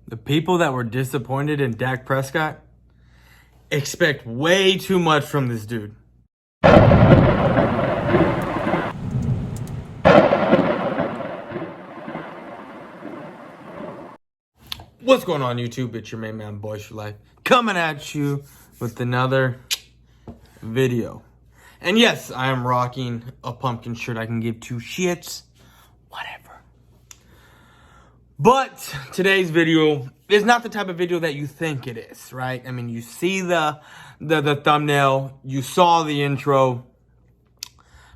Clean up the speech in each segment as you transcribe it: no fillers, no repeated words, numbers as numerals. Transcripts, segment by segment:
The people that were disappointed in Dak Prescott expect way too much from this dude. What's going on, YouTube? It's your main man, Boys for Life, coming at you with another video. And yes, I am rocking a pumpkin shirt. I can give two shits. Whatever. But today's video is not the type of video that you think it is, right? I mean, you see the thumbnail, you saw the intro.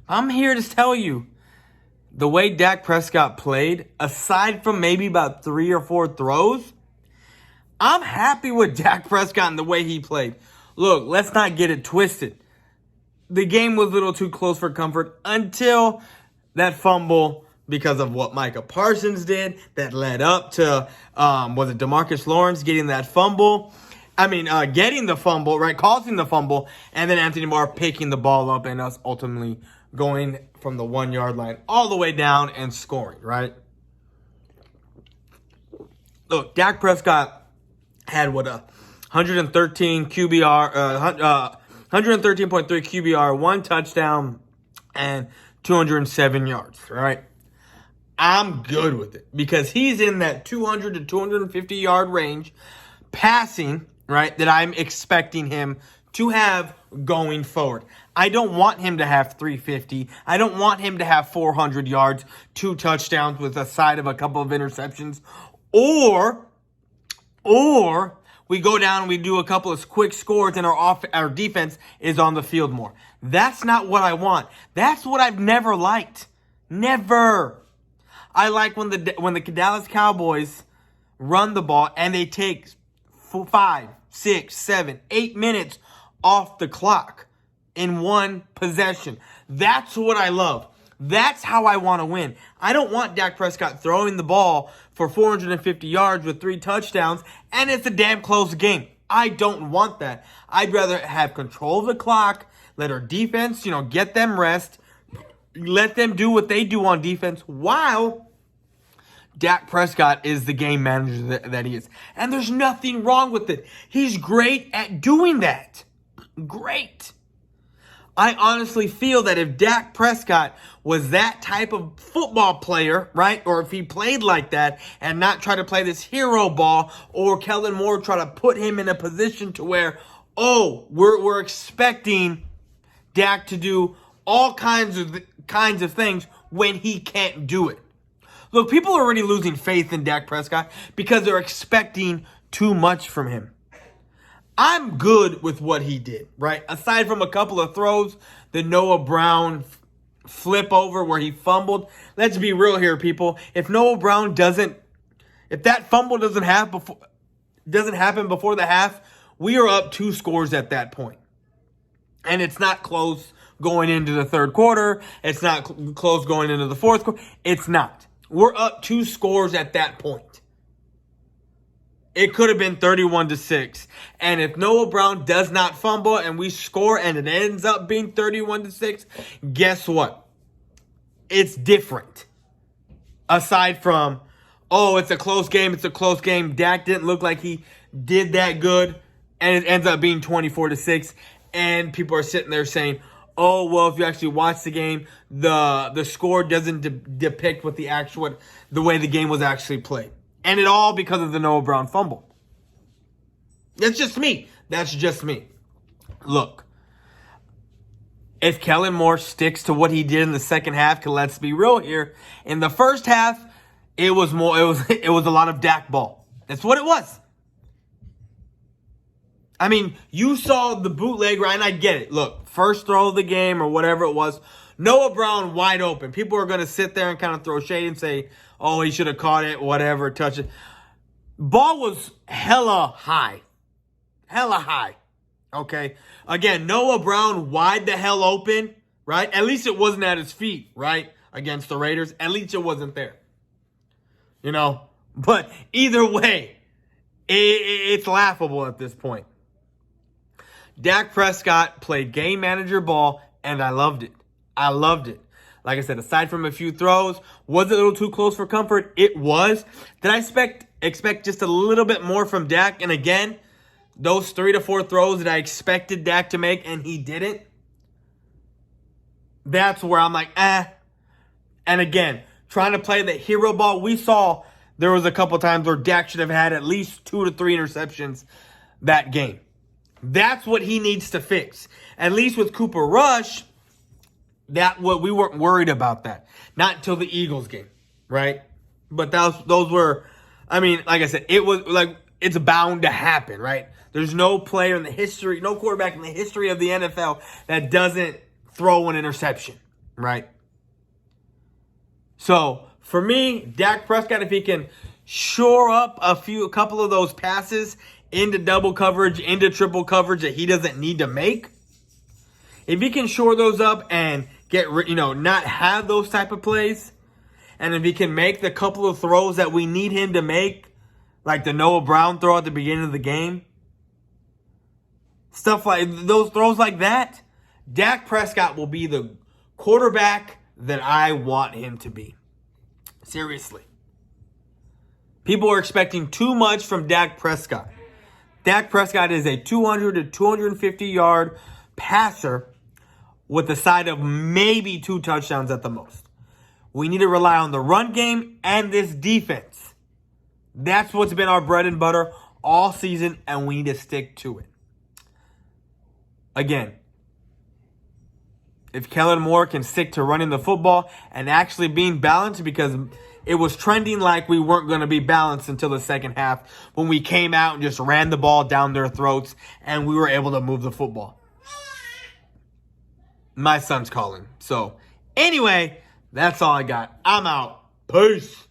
I'm here to tell you, the way Dak Prescott played, aside from maybe about 3 or 4 throws, I'm happy with Dak Prescott and the way he played. Look, let's not get it twisted. The game was a little too close for comfort until that fumble because of what Micah Parsons did that led up to, was it DeMarcus Lawrence getting that fumble? Getting the fumble, right? Causing the fumble, and then Anthony Barr picking the ball up and us ultimately going from the 1 yard line all the way down and scoring, right? Look, Dak Prescott had what, 113 QBR, 113.3 QBR, 1 touchdown, and 207 yards, right? I'm good with it because he's in that 200 to 250 yard range passing, right, that I'm expecting him to have going forward. I don't want him to have 350. I don't want him to have 400 yards, 2 touchdowns with a side of a couple of interceptions, or we go down and we do a couple of quick scores and our defense is on the field more. That's not what I want. That's what I've never liked. Never. I like when the Dallas Cowboys run the ball and they take 5, 6, 7, 8 minutes off the clock in one possession. That's what I love. That's how I want to win. I don't want Dak Prescott throwing the ball for 450 yards with 3 touchdowns and it's a damn close game. I don't want that. I'd rather have control of the clock, let our defense, get them rest, let them do what they do on defense while Dak Prescott is the game manager that he is. And there's nothing wrong with it. He's great at doing that. Great. I honestly feel that if Dak Prescott was that type of football player, right, or if he played like that and not try to play this hero ball, or Kellen Moore try to put him in a position to where, we're expecting Dak to do all kinds of things when he can't do it. Look, people are already losing faith in Dak Prescott because they're expecting too much from him. I'm good with what he did, right? Aside from a couple of throws, the Noah Brown flip over where he fumbled. Let's be real here, people. If that fumble doesn't happen before the half, we are up 2 scores at that point. And it's not close going into the third quarter. It's not close going into the fourth quarter. It's not. We're up 2 scores at that point. It could have been 31-6. And if Noah Brown does not fumble and we score and it ends up being 31-6, guess what? It's different. Aside from, it's a close game, Dak didn't look like he did that good, and it ends up being 24-6. And people are sitting there saying, if you actually watch the game, the score doesn't depict what the way the game was actually played. And it all because of the Noah Brown fumble. That's just me. Look, if Kellen Moore sticks to what he did in the second half, because let's be real here, in the first half, it was a lot of Dak ball. That's what it was. I mean, you saw the bootleg, right? And I get it. Look, first throw of the game or whatever it was, Noah Brown wide open. People are going to sit there and kind of throw shade and say, he should have caught it, whatever, touch it. Ball was hella high. Okay? Again, Noah Brown wide the hell open, right? At least it wasn't at his feet, right? Against the Raiders. At least it wasn't there. But either way, it's laughable at this point. Dak Prescott played game manager ball, and I loved it. Like I said, aside from a few throws, was it a little too close for comfort? It was. Did I expect expect just a little bit more from Dak. And again, those 3 to 4 throws that I expected Dak to make and he didn't, that's where I'm like, eh. And again, trying to play the hero ball, we saw there was a couple times where Dak should have had at least 2 to 3 interceptions that game. That's what he needs to fix. At least with Cooper Rush, we weren't worried about that. Not until the Eagles game, right? But those were, I mean, like I said, it was like, it's bound to happen, right? There's no player in the history, no quarterback in the history of the NFL that doesn't throw an interception, right? So, for me, Dak Prescott, if he can shore up a couple of those passes into double coverage, into triple coverage that he doesn't need to make, if he can shore those up and not have those type of plays, and if he can make the couple of throws that we need him to make, like the Noah Brown throw at the beginning of the game, stuff like those throws like that, Dak Prescott will be the quarterback that I want him to be. Seriously. People are expecting too much from Dak Prescott. Dak Prescott is a 200 to 250 yard passer with the side of maybe 2 touchdowns at the most. We need to rely on the run game and this defense. That's what's been our bread and butter all season, and we need to stick to it. Again, if Kellen Moore can stick to running the football and actually being balanced, because it was trending like we weren't going to be balanced until the second half when we came out and just ran the ball down their throats and we were able to move the football. My son's calling. So, anyway, that's all I got. I'm out. Peace.